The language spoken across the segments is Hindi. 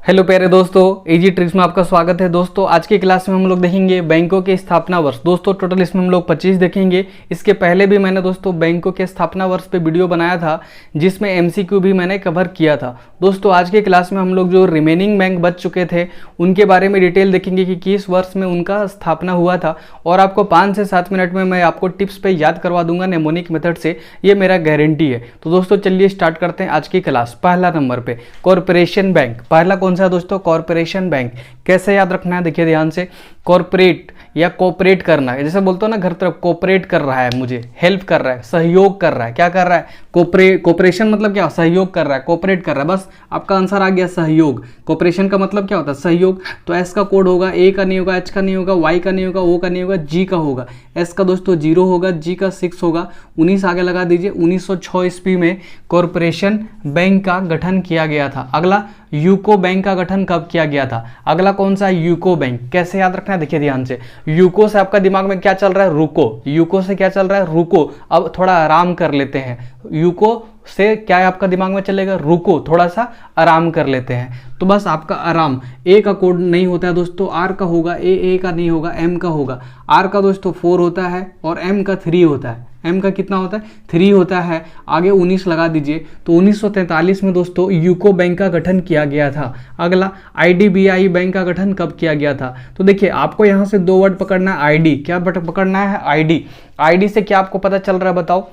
हेलो प्यारे दोस्तों, इजी ट्रिक्स में आपका स्वागत है। दोस्तों आज की क्लास में हम लोग देखेंगे बैंकों के स्थापना वर्ष। दोस्तों टोटल इसमें हम लोग 25 देखेंगे। इसके पहले भी मैंने दोस्तों बैंकों के स्थापना वर्ष पे वीडियो बनाया था जिसमें एमसीक्यू भी मैंने कवर किया था। दोस्तों आज की क्लास में हम लोग जो रिमेनिंग बैंक बच चुके थे उनके बारे में डिटेल देखेंगे कि किस वर्ष में उनका स्थापना हुआ था, और आपको 5 से 7 मिनट में मैं आपको टिप्स पे याद करवा दूंगा नेमोनिक मेथड से, ये मेरा गारंटी है। तो दोस्तों चलिए स्टार्ट करते हैं आज की क्लास। पहला नंबर पे कॉरपोरेशन बैंक। पहला कौन सा दोस्तों? Corporation bank. कैसे याद रखना है देखिए ध्यान से। कॉरपोरेट या कोऑपरेट करना है, जैसे बोलते हो ना घर तरफ, कोऑपरेट कर रहा है, मुझे हेल्प कर रहा है, सहयोग कर रहा है। क्या कर रहा है? कोऑपरेशन मतलब क्या? सहयोग कर रहा है, कोऑपरेट कर रहा है। बस आपका आंसर आ गया सहयोग। कोऑपरेशन का मतलब क्या होता है? सहयोग। तो एस का कोड होगा, ए का नहीं होगा, एच का नहीं होगा, वाई का नहीं होगा, ओ का नहीं होगा, जी का होगा। एस का दोस्तों 0 होगा, जी का 6 होगा, 19 आगे लगा दीजिए। 1906 ईस्वी में कॉरपोरेशन बैंक का गठन किया गया था। अगला यूको बैंक का गठन कब किया गया था? अगला कौन सा? UCO bank. कैसे याद रखना है देखिए ध्यान से। यूको से आपका दिमाग में क्या चल रहा है? रुको। यूको से क्या चल रहा है? रुको। अब थोड़ा आराम कर लेते हैं। यूको से क्या है आपका दिमाग में चलेगा? रुको, थोड़ा सा आराम कर लेते हैं। तो बस आपका आराम। ए का कोड नहीं होता है दोस्तों, आर का होगा। ए का नहीं होगा, एम का होगा। आर का दोस्तों 4 होता है और एम का 3 होता है। एम का कितना होता है? 3 होता है। आगे 19 लगा दीजिए। तो 1943 में दोस्तों यूको बैंक का गठन किया गया था। अगला आईडीबीआई बैंक का गठन कब किया गया था? तो देखिए आपको यहाँ से 2 वर्ड पकड़ना है। आईडी, क्या पकड़ना है? आईडी। आईडी से क्या आपको पता चल रहा है बताओ?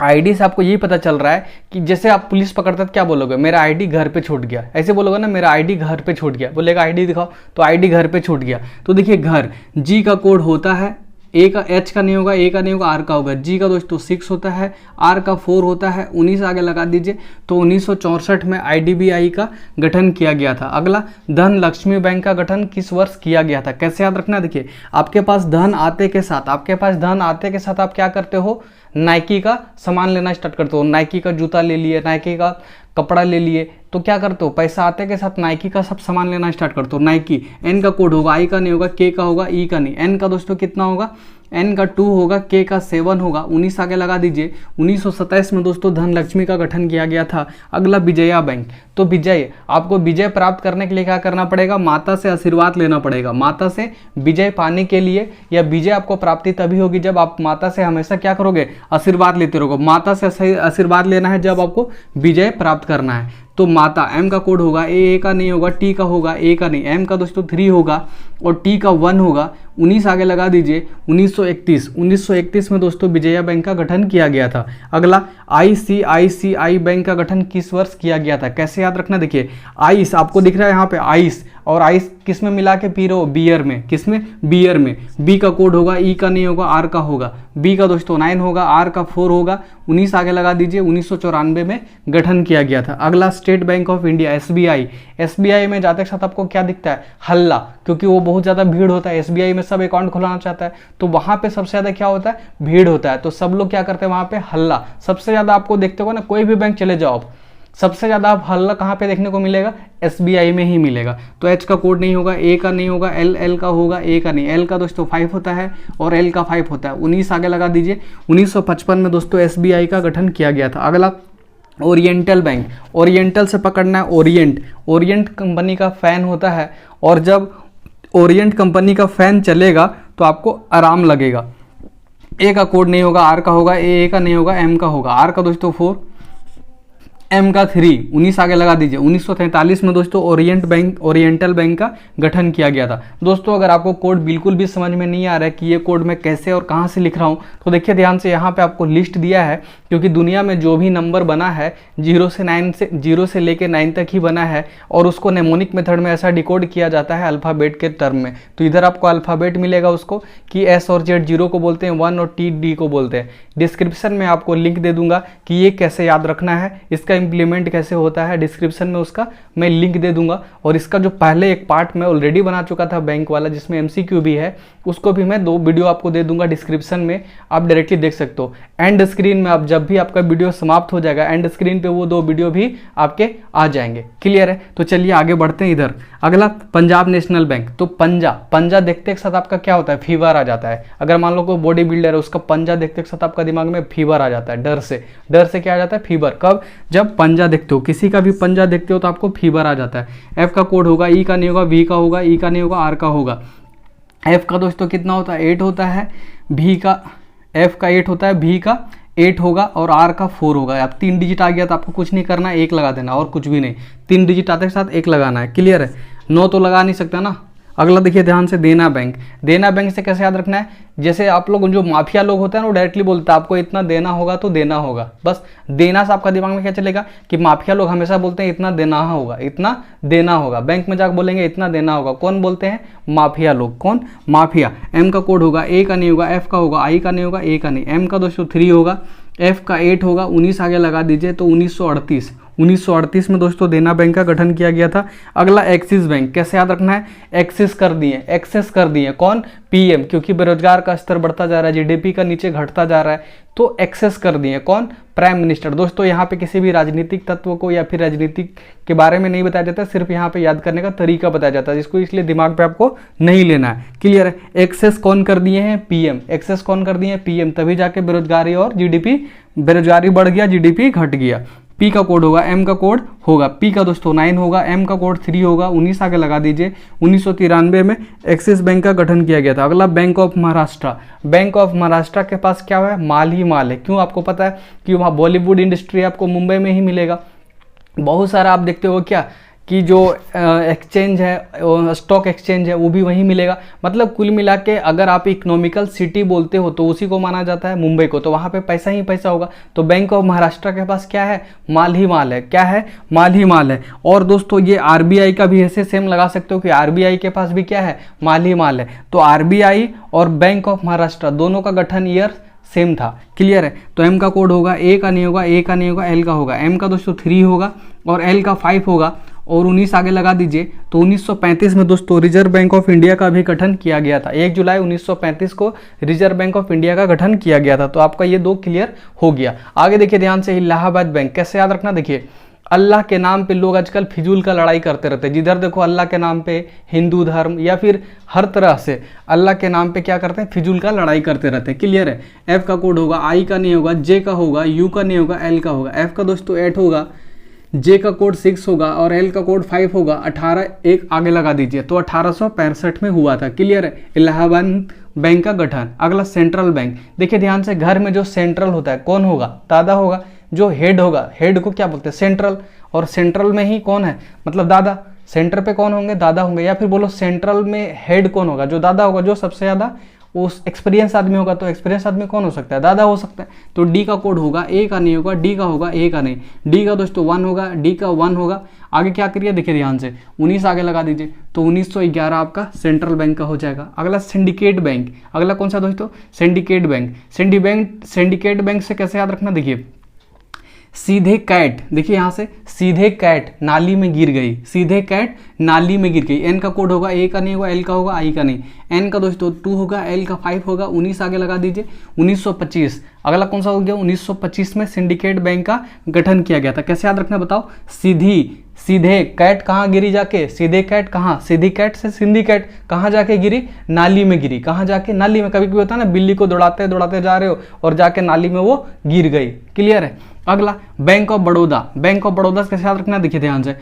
आईडी से आपको यही पता चल रहा है कि जैसे आप पुलिस पकड़ते तो क्या बोलोगे? मेरा आईडी घर पे छूट गया। ऐसे बोलोगे ना, मेरा आईडी घर पे छूट गया। बोलेगा आईडी दिखाओ, तो आईडी घर पे छूट गया। तो देखिए घर, जी का कोड होता है, ए का, एच का नहीं होगा, ए का नहीं होगा, आर का होगा। जी का दोस्तों 6 होता है, आर का 4 होता है। 19 आगे लगा दीजिए। तो 1964 में आईडीबीआई का गठन किया गया था। अगला धन लक्ष्मी बैंक का गठन किस वर्ष किया गया था? कैसे याद रखना? देखिए आपके पास धन आते के साथ आप क्या करते हो? नाइकी का सामान लेना स्टार्ट करते हो। नाइकी का जूता ले लिए, नाइकी का कपड़ा ले लिए, तो क्या करते हो? पैसा आते के साथ नाइकी का सब सामान लेना स्टार्ट करते हो। नाइकी। एन का कोड होगा, आई का नहीं होगा, के का होगा, ई का नहीं। एन का दोस्तों कितना होगा? एन का 2 होगा, के का 7 होगा। 19 आगे लगा दीजिए। 1927 में दोस्तों धन लक्ष्मी का गठन किया गया था। अगला विजया बैंक। तो विजय, आपको विजय प्राप्त करने के लिए क्या करना पड़ेगा? माता से आशीर्वाद लेना पड़ेगा। माता से विजय पाने के लिए, या विजय आपको प्राप्ति तभी होगी जब आप माता से हमेशा क्या करोगे? आशीर्वाद लेते रहोगे। माता से आशीर्वाद लेना है जब आपको विजय प्राप्त करना है। तो माता, एम का कोड होगा, ए का नहीं होगा, टी का होगा, ए का नहीं। एम का दोस्तों 3 होगा और टी का 1 होगा। 19 आगे लगा दीजिए। 1931 में दोस्तों विजया बैंक का गठन किया गया था। अगला आईसीआईसीआई बैंक का गठन किस वर्ष किया गया था? कैसे याद रखना? देखिए आइस आपको दिख रहा है यहाँ पे, आइस, और आइस किस में मिला के पी रहे हो? बियर में। किस में? बियर में। बी का कोड होगा, ई का नहीं होगा, आर का होगा। बी का दोस्तों 9 होगा, आर का 4 होगा। 19 आगे लगा दीजिए। 1994 में गठन किया गया था। अगला state bank of India, SBI. SBI में जाते साथ आपको क्या दिखता है? हल्ला, क्योंकि वो बहुत ज्यादा भीड़ होता है। एसबीआई में सब अकाउंट खुलाना चाहता है, तो वहां पे सबसे ज्यादा क्या होता है? भीड़ होता है। तो सब लोग क्या करते हैं वहां पे? हल्ला। सबसे ज्यादा आपको देखते हो ना, कोई भी बैंक चले जाओ आप, सबसे ज्यादा आप हल्ला कहाँ पे देखने को मिलेगा? एसबीआई में ही मिलेगा। तो एच का कोड नहीं होगा, ए का नहीं होगा, एल का होगा, ए का नहीं। एल का दोस्तों 5 होता है और एल का 5 होता है। 19 आगे लगा दीजिए। 1955 में दोस्तों एसबीआई का गठन किया गया था। अगला ओरिएंटल बैंक। ओरिएंटल से पकड़ना है, ओरिएंट। ओरिएंट कंपनी का फैन होता है, और जब ओरिएंट कंपनी का फैन चलेगा तो आपको आराम लगेगा। ए का कोड नहीं होगा, आर का होगा, ए का नहीं होगा, एम का होगा। आर का दोस्तों 4, एम का 3। 19 आगे लगा दीजिए। 1943 में दोस्तों ओरिएंटल बैंक का गठन किया गया था। दोस्तों अगर आपको कोड बिल्कुल भी समझ में नहीं आ रहा है कि ये कोड मैं कैसे और कहाँ से लिख रहा हूँ, तो देखिए ध्यान से, यहाँ पे आपको लिस्ट दिया है, क्योंकि दुनिया में जो भी नंबर बना है 0 से लेकर 9 तक ही बना है, और उसको नेमोनिक मेथड में ऐसा डिकोड किया जाता है अल्फ़ाबेट के टर्म में। तो इधर आपको अल्फ़ाबेट मिलेगा उसको कि एस और जेड 0 को बोलते हैं, 1 और टी डी को बोलते हैं। डिस्क्रिप्शन में आपको लिंक दे दूंगा कि ये कैसे याद रखना है, इसका इंप्लीमेंट कैसे होता है। डिस्क्रिप्शन में उसका मैं लिंक दे दूंगा, और इसका जो पहले एक पार्ट मैं ऑलरेडी बना चुका था बैंक वाला, जिसमें एमसीक्यू भी है, उसको भी मैं 2 वीडियो आपको दे दूंगा डिस्क्रिप्शन में, आप डायरेक्टली देख सकते हो। एंड स्क्रीन में आप जब भी आपका वीडियो समाप्त हो जाएगा, एंड स्क्रीन पे वो 2 वीडियो भी आपके आ जाएंगे। क्लियर है? तो चलिए आगे बढ़ते हैं इधर। अगला पंजाब नेशनल बैंक। तो पंजा देखते के साथ आपका क्या होता है? फीवर आ जाता है। अगर मान लो कोई बॉडी बिल्डर है, उसका पंजा देखते के साथ आपका दिमाग में फीवर आ जाता है, डर से क्या आ जाता है? फीवर। कब? जब जब पंजा देखते हो, किसी का भी पंजा देखते हो तो आपको फीवर आ जाता है। एफ का कोड होगा, ई का नहीं होगा, वी का होगा, ई का नहीं होगा, आर का होगा। एफ का दोस्तों कितना होता है, 8 होता है, भी का एफ का 8 होता है, भी का 8 होगा और आर का 4 होगा। अब 3 डिजिट आ गया तो आपको कुछ नहीं करना है, 1 लगा देना और कुछ भी नहीं। 3 डिजिट आते के साथ 1 लगाना है, क्लियर है। 9 तो लगा नहीं सकता ना। अगला देखिए ध्यान से, देना बैंक। देना बैंक से कैसे याद रखना है, जैसे आप लोग जो माफिया लोग होते हैं ना वो डायरेक्टली बोलते हैं आपको इतना देना होगा तो देना होगा, बस देना से आपका दिमाग में क्या चलेगा कि माफिया लोग हमेशा बोलते हैं इतना देना होगा, इतना देना होगा। बैंक में जाकर बोलेंगे इतना देना होगा, कौन बोलते हैं, माफिया लोग। कौन, माफिया। एम का कोड होगा, ए का नहीं होगा, एफ का होगा, आई का नहीं होगा, ए का नहीं। एम का दोस्तों 3 होगा, एफ का 8 होगा, 19 आगे लगा दीजिए तो 1938। 1938 में दोस्तों देना बैंक का गठन किया गया था। अगला एक्सिस बैंक, कैसे याद रखना है, एक्सेस कर दिए, एक्सेस कर दिए, कौन, पीएम, क्योंकि बेरोजगार का स्तर बढ़ता जा रहा है, जीडीपी का नीचे घटता जा रहा है, तो एक्सेस कर दिए, कौन, प्राइम मिनिस्टर। दोस्तों यहाँ पे किसी भी राजनीतिक तत्व को या फिर राजनीतिक के बारे में नहीं बताया जाता, सिर्फ यहाँ पे याद करने का तरीका बताया जाता है, जिसको इसलिए दिमाग पे आपको नहीं लेना है, क्लियर है। एक्सेस कौन कर दिए हैं, पीएम। एक्सेस कौन कर दिए हैं, पीएम, तभी जाके बेरोजगारी और जीडीपी, बेरोजगारी बढ़ गया, जीडीपी घट गया। पी का कोड होगा, एम का कोड होगा, पी का दोस्तों 9 होगा, एम का कोड 3 होगा, 19 आगे लगा दीजिए। 1993 में एक्सिस बैंक का गठन किया गया था। अगला bank of Maharashtra. Bank of Maharashtra के पास क्या है, माल ही माल है। क्यों, आपको पता है कि वहाँ बॉलीवुड इंडस्ट्री आपको मुंबई में ही मिलेगा। बहुत सारा आप देखते हो क्या कि जो एक्सचेंज है, स्टॉक एक्सचेंज है, वो भी वहीं मिलेगा। मतलब कुल मिला के अगर आप इकोनॉमिकल सिटी बोलते हो तो उसी को माना जाता है, मुंबई को, तो वहाँ पे पैसा ही पैसा होगा। तो बैंक ऑफ महाराष्ट्र के पास क्या है, माल ही माल है। क्या है, माल ही माल है। और दोस्तों ये आरबीआई का भी ऐसे सेम लगा सकते हो कि आरबीआई के पास भी क्या है, माल ही माल है। तो आरबीआई और बैंक ऑफ महाराष्ट्र दोनों का गठन ईयर सेम था, क्लियर है। तो एम का कोड होगा, ए का नहीं होगा, ए का नहीं होगा, एल का होगा। एम का दोस्तों 3 होगा और एल का 5 होगा और 19 आगे लगा दीजिए तो 1935 में दोस्तों रिजर्व बैंक ऑफ इंडिया का भी गठन किया गया था। 1 जुलाई 1935 को रिजर्व बैंक ऑफ इंडिया का गठन किया गया था। तो आपका ये 2 क्लियर हो गया। आगे देखिए ध्यान से, इलाहाबाद बैंक। कैसे याद रखना, देखिए अल्लाह के नाम पे लोग आजकल फिजूल का लड़ाई करते रहते हैं। जिधर देखो अल्लाह के नाम पे, हिंदू धर्म या फिर हर तरह से अल्लाह के नाम पे क्या करते हैं, फिजूल का लड़ाई करते रहते हैं, क्लियर है। एफ का कोड होगा, आई का नहीं होगा, जे का होगा, यू का नहीं होगा, एल का होगा। एफ का दोस्तों 8 होगा, जे का कोड 6 होगा और एल का कोड 5 होगा। 18 एक आगे लगा दीजिए तो 1865 में हुआ था, क्लियर है, इलाहाबाद बैंक का गठन। अगला सेंट्रल बैंक। देखिए ध्यान से, घर में जो सेंट्रल होता है कौन होगा, दादा होगा। जो हेड होगा, हेड को क्या बोलते हैं, सेंट्रल, और सेंट्रल में ही कौन है, मतलब दादा। सेंटर पे कौन होंगे, दादा होंगे। या फिर बोलो सेंट्रल में हेड कौन होगा, जो दादा होगा, जो सबसे ज्यादा उस एक्सपीरियंस आदमी होगा। तो एक्सपीरियंस आदमी कौन हो सकता है, दादा हो सकता है। तो डी का कोड होगा, ए का नहीं होगा, डी का होगा, ए का नहीं। डी का दोस्तों 1 होगा, डी का 1 होगा। आगे क्या करिए, देखिए ध्यान से, 19 आगे लगा दीजिए तो 1911 आपका सेंट्रल बैंक का हो जाएगा। अगला सिंडिकेट बैंक। अगला कौन सा दोस्तों, सिंडिकेट बैंक। सिंडिकेट बैंक से कैसे याद रखना, देखिए सीधे कैट, देखिए यहाँ से सीधे कैट नाली में गिर गई, सीधे कैट नाली में गिर गई। एन का कोड होगा, ए का नहीं होगा, एल का होगा, आई का नहीं। एन का दोस्तों 2 होगा, एल का 5 होगा। 19 आगे लगा दीजिए 1925। अगला कौन सा हो गया, 1925 में सिंडिकेट बैंक का गठन किया गया था। कैसे याद रखना बताओ, सीधे कैट कहाँ गिरी जाके, सीधे कैट कहाँ, सीधी कैट से सिंडिकेट कहाँ जाके गिरी, नाली में गिरी। कहाँ जाके, नाली में। कभी कभी होता है ना, बिल्ली को दौड़ाते दौड़ाते जा रहे हो और जाके नाली में वो गिर गई, क्लियर है। अगला bank of Baroda. Bank of Baroda कैसे याद रखना, देखिए ध्यान से,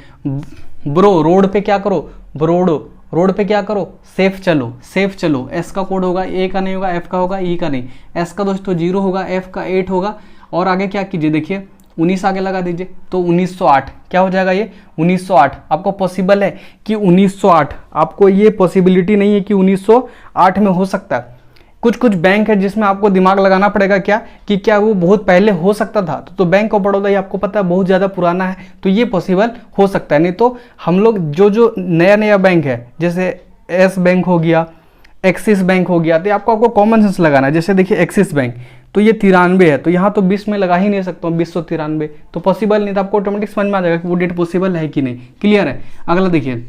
ब्रो रोड पे क्या करो, रोड पे क्या करो, सेफ चलो, सेफ चलो। एस का कोड होगा, ए का नहीं होगा, एफ का होगा, ई का नहीं। एस का दोस्तों 0 होगा, एफ का 8 होगा। और आगे क्या कीजिए, देखिए 19 आगे लगा दीजिए तो 1908 क्या हो जाएगा, ये 1908। आपको पॉसिबल है कि 1908, आपको ये पॉसिबिलिटी नहीं है कि 1908 में हो सकता है। कुछ कुछ बैंक है जिसमें आपको दिमाग लगाना पड़ेगा क्या कि क्या वो बहुत पहले हो सकता था। तो बैंक ऑफ बड़ौदा ये आपको पता है बहुत ज़्यादा पुराना है, तो ये पॉसिबल हो सकता है। नहीं तो हम लोग जो नया बैंक है, जैसे एस बैंक हो गया, एक्सिस बैंक हो गया, तो आपको कॉमन सेंस लगाना है। जैसे देखिए एक्सिस बैंक तो ये 93 है, तो यहाँ तो 20 में लगा ही नहीं सकता हूँ, 2093 तो पॉसिबल नहीं था। आपको ऑटोमेटिक समझ में आ जाएगा कि वो डेट पॉसिबल है कि नहीं, क्लियर है। अगला देखिए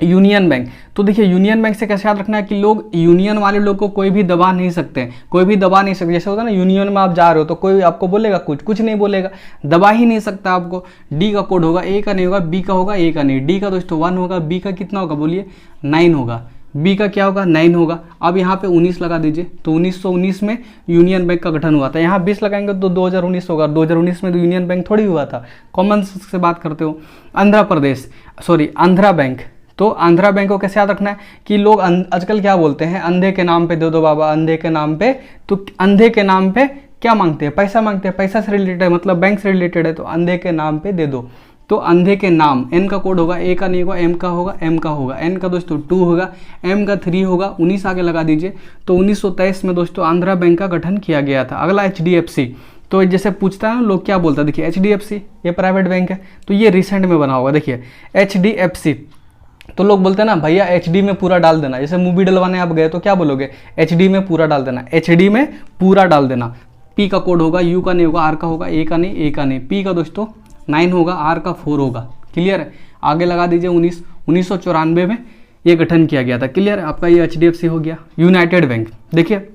यूनियन बैंक। तो देखिए यूनियन बैंक से कैसे याद रखना है कि लोग, यूनियन वाले लोग को कोई भी दबा नहीं सकते, कोई भी दबा नहीं सकते। जैसे होता है ना, यूनियन में आप जा रहे हो तो कोई आपको बोलेगा कुछ नहीं बोलेगा, दबा ही नहीं सकता आपको। डी का कोड होगा, ए का नहीं होगा, बी का होगा, ए का नहीं। डी का दोस्तों 1 होगा, बी का कितना होगा बोलिए 9 होगा। बी का क्या होगा 9 होगा। अब यहाँ पे 19 लगा दीजिए, तो 1919 में यूनियन बैंक का गठन हुआ था। यहाँ 20 लगाएंगे तो 2019 होगा, 2019 में तो यूनियन बैंक थोड़ी हुआ था, कॉमन से बात करते हो। आंध्रा बैंक, तो आंध्रा बैंक को कैसे याद रखना है कि लोग आजकल क्या बोलते हैं, अंधे के नाम पे दे दो बाबा, अंधे के नाम पे। तो अंधे के नाम पे क्या मांगते हैं, पैसा मांगते हैं, पैसा से रिलेटेड है, मतलब बैंक से रिलेटेड है, तो अंधे के नाम पे दे दो। तो अंधे के नाम, एन का कोड होगा, ए का नहीं होगा, एम का होगा, एम का होगा, एन का दोस्तों 2 होगा, एम का 3 होगा, 19 आगे लगा दीजिए। तो 1923 में दोस्तों आंध्रा बैंक का गठन किया गया था। अगला HDFC, तो जैसे पूछता है ना लोग क्या बोलता है, देखिए HDFC ये प्राइवेट बैंक है, तो ये रिसेंट में बना होगा। देखिए HDFC, तो लोग बोलते हैं ना भैया HD में पूरा डाल देना, जैसे मूवी डलवाने आप गए तो क्या बोलोगे, HD में पूरा डाल देना, HD में पूरा डाल देना। P का कोड होगा, U का नहीं होगा, R का होगा, A का नहीं, A का नहीं, P का दोस्तों 9 होगा, R का 4 होगा। क्लियर है, आगे लगा दीजिए 1994 में ये गठन किया गया था। क्लियर है, आपका ये HDFC हो गया। यूनाइटेड बैंक, देखिए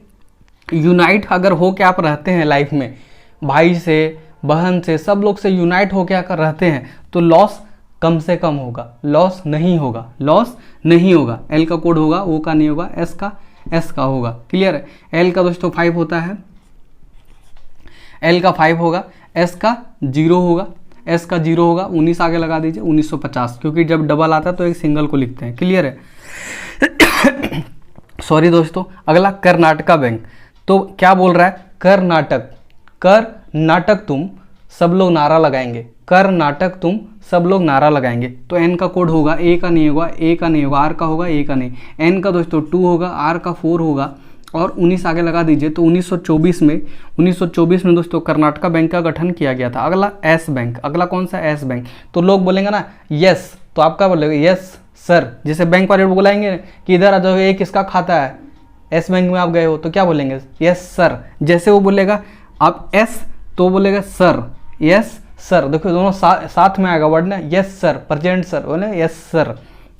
यूनाइट अगर हो के आप रहते हैं लाइफ में, भाई से बहन से सब लोग से यूनाइट हो के आकर रहते हैं, तो लॉस कम से कम होगा, लॉस नहीं होगा, लॉस नहीं होगा। L का कोड होगा, O का नहीं होगा, S का होगा। क्लियर है, L का दोस्तों 5 होता है, L का 5 होगा, S का 0 होगा, S का 0 होगा। 19 आगे लगा दीजिए, 1950, क्योंकि जब डबल आता है तो एक सिंगल को लिखते हैं। क्लियर है सॉरी दोस्तों। अगला कर्नाटका बैंक, तो क्या बोल रहा है, कर्नाटक तुम सब लोग नारा लगाएंगे, कर्नाटक तुम सब लोग नारा लगाएंगे। तो N का कोड होगा, A का नहीं होगा, A का नहीं होगा, R का होगा, A का नहीं, N का दोस्तों 2 होगा, R का 4 होगा, और 19 आगे लगा दीजिए। तो 1924 में दोस्तों कर्नाटका बैंक का गठन किया गया था। अगला S बैंक, अगला कौन सा S बैंक, तो लोग बोलेंगे ना यस, तो आप क्या बोलेंगे, यस सर। जैसे बैंक वाले बुलाएंगे कि इधर आ जाओ, ये किसका खाता है, S बैंक में आप गए हो, तो क्या बोलेंगे, यस सर। जैसे वो बोलेगा आप S, तो बोलेगा सर, यस सर। देखो दोनों साथ में आएगा वर्ड ना, यस सर, प्रेजेंट सर बोले यस सर।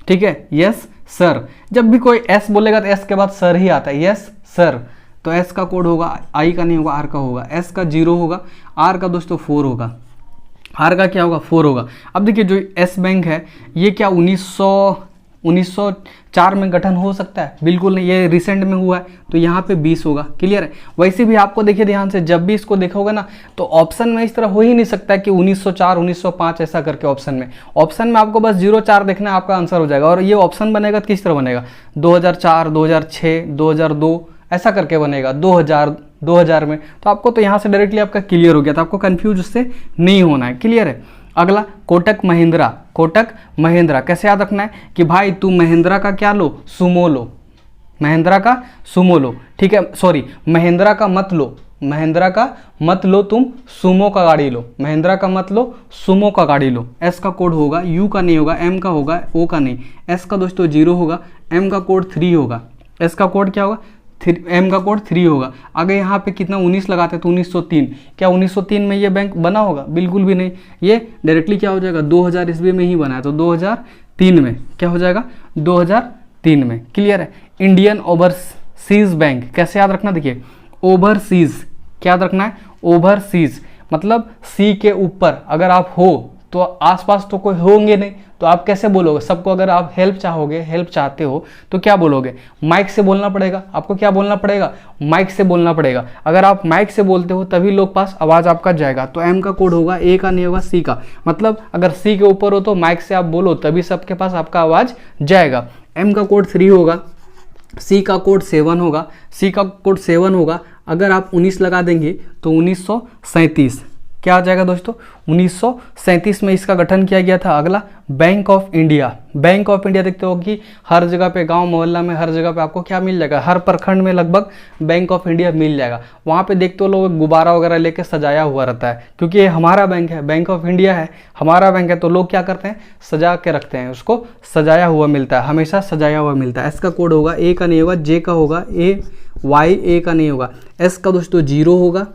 ठीक है, यस सर। जब भी कोई S बोलेगा तो S के बाद सर ही आता है, यस सर। तो S का कोड होगा, I का नहीं होगा, R का होगा, S का 0 होगा, R का दोस्तों 4 होगा, R का क्या होगा 4 होगा। अब देखिए जो S बैंक है ये क्या 1904 में गठन हो सकता है, बिल्कुल नहीं, ये रिसेंट में हुआ है, तो यहाँ पे 20 होगा। क्लियर है। वैसे भी आपको देखिए ध्यान से, जब भी इसको देखोगे ना तो ऑप्शन में इस तरह हो ही नहीं सकता कि 1904 1905 ऐसा करके ऑप्शन में आपको बस 04 देखना है, आपका आंसर हो जाएगा। और ये ऑप्शन बनेगा तो किस तरह बनेगा, 2004 2006 2002 ऐसा करके बनेगा, 2000 में। तो आपको तो यहाँ से डायरेक्टली आपका क्लियर हो गया, तो आपको कंफ्यूज उससे नहीं होना है। क्लियर है। अगला कोटक महिंद्रा कैसे याद रखना है कि भाई तू महिंद्रा का क्या लो, सुमो लो, महिंद्रा का सुमो लो। ठीक है, सॉरी महिंद्रा का मत लो, तुम सुमो का गाड़ी लो, महिंद्रा का मत लो, सुमो का गाड़ी लो। एस का कोड होगा, यू का नहीं होगा, एम का होगा, ओ का नहीं, एस का दोस्तों 0 होगा, एम का कोड 3 होगा, एस का कोड क्या होगा, एम का कोड 3 होगा। अगर यहाँ पे कितना 19 लगाते तो 1903, क्या 1903 में ये बैंक बना होगा, बिल्कुल भी नहीं, ये डायरेक्टली क्या हो जाएगा 2000 ईस्वी में ही बना है, तो 2003 में क्या हो जाएगा 2003 में। क्लियर है। इंडियन ओवरसीज बैंक कैसे याद रखना, देखिए ओवरसीज क्या याद रखना है, ओवरसीज मतलब सी के ऊपर अगर आप हो तो आसपास तो कोई होंगे नहीं, तो आप कैसे बोलोगे सबको, अगर आप हेल्प चाहते हो तो क्या बोलोगे, माइक से बोलना पड़ेगा। आपको क्या बोलना पड़ेगा, माइक से बोलना पड़ेगा। अगर आप माइक से बोलते हो तभी लोग पास आवाज़ आपका जाएगा। तो एम का कोड होगा, ए का नहीं होगा, सी का, मतलब अगर सी के ऊपर हो तो माइक से आप बोलो तभी सबके पास आपका आवाज़ जाएगा। एम का कोड 3 होगा, सी का कोड 7 होगा, अगर आप 19 लगा देंगे तो 1937 क्या आ जाएगा दोस्तों, 1937 में इसका गठन किया गया था। अगला बैंक ऑफ इंडिया देखते हो कि हर जगह पे, गांव मोहल्ला में हर जगह पे आपको क्या मिल जाएगा, हर प्रखंड में लगभग बैंक ऑफ इंडिया मिल जाएगा। वहाँ पे देखते हो लोग गुब्बारा वगैरह लेके सजाया हुआ रहता है, क्योंकि ये हमारा बैंक है, बैंक ऑफ इंडिया है, हमारा बैंक है, तो लोग क्या करते हैं सजा के रखते हैं, उसको सजाया हुआ मिलता है, हमेशा सजाया हुआ मिलता है। एस का कोड होगा, ए का नहीं होगा, जे का होगा, ए का नहीं होगा, एस का दोस्तों 0 होगा,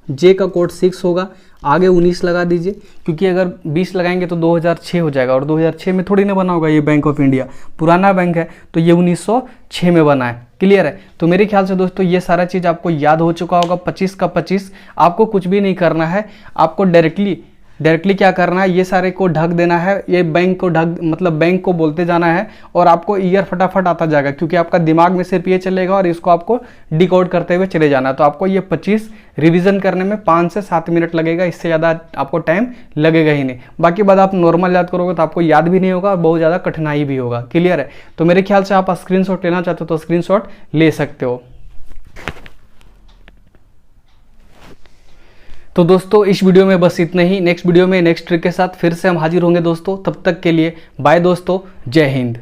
जे का कोड 6 होगा, आगे 19 लगा दीजिए, क्योंकि अगर 20 लगाएंगे तो 2006 हो जाएगा, और 2006 में थोड़ी ना बना होगा ये बैंक ऑफ इंडिया, पुराना बैंक है, तो ये 1906 में बना है। क्लियर है। तो मेरे ख्याल से दोस्तों ये सारा चीज़ आपको याद हो चुका होगा। 25 का 25 आपको कुछ भी नहीं करना है, आपको डायरेक्टली डायरेक्टली क्या करना है, ये सारे को ढक देना है, ये बैंक को ढक मतलब बैंक को बोलते जाना है और आपको ईयर फटाफट आता जाएगा, क्योंकि आपका दिमाग में सिर्फ ये चलेगा और इसको आपको डिकोड करते हुए चले जाना है। तो आपको ये 25 रिवीजन करने में 5 से 7 मिनट लगेगा, इससे ज़्यादा आपको टाइम लगेगा ही नहीं। बाकी बात आप नॉर्मल याद करोगे तो आपको याद भी नहीं होगा और बहुत ज़्यादा कठिनाई भी होगा। क्लियर है? तो मेरे ख्याल से आप स्क्रीनशॉट लेना चाहते हो तो स्क्रीनशॉट ले सकते हो। तो दोस्तों इस वीडियो में बस इतना ही। नेक्स्ट वीडियो में नेक्स्ट ट्रिक के साथ फिर से हम हाजिर होंगे दोस्तों। तब तक के लिए बाय दोस्तों, जय हिंद।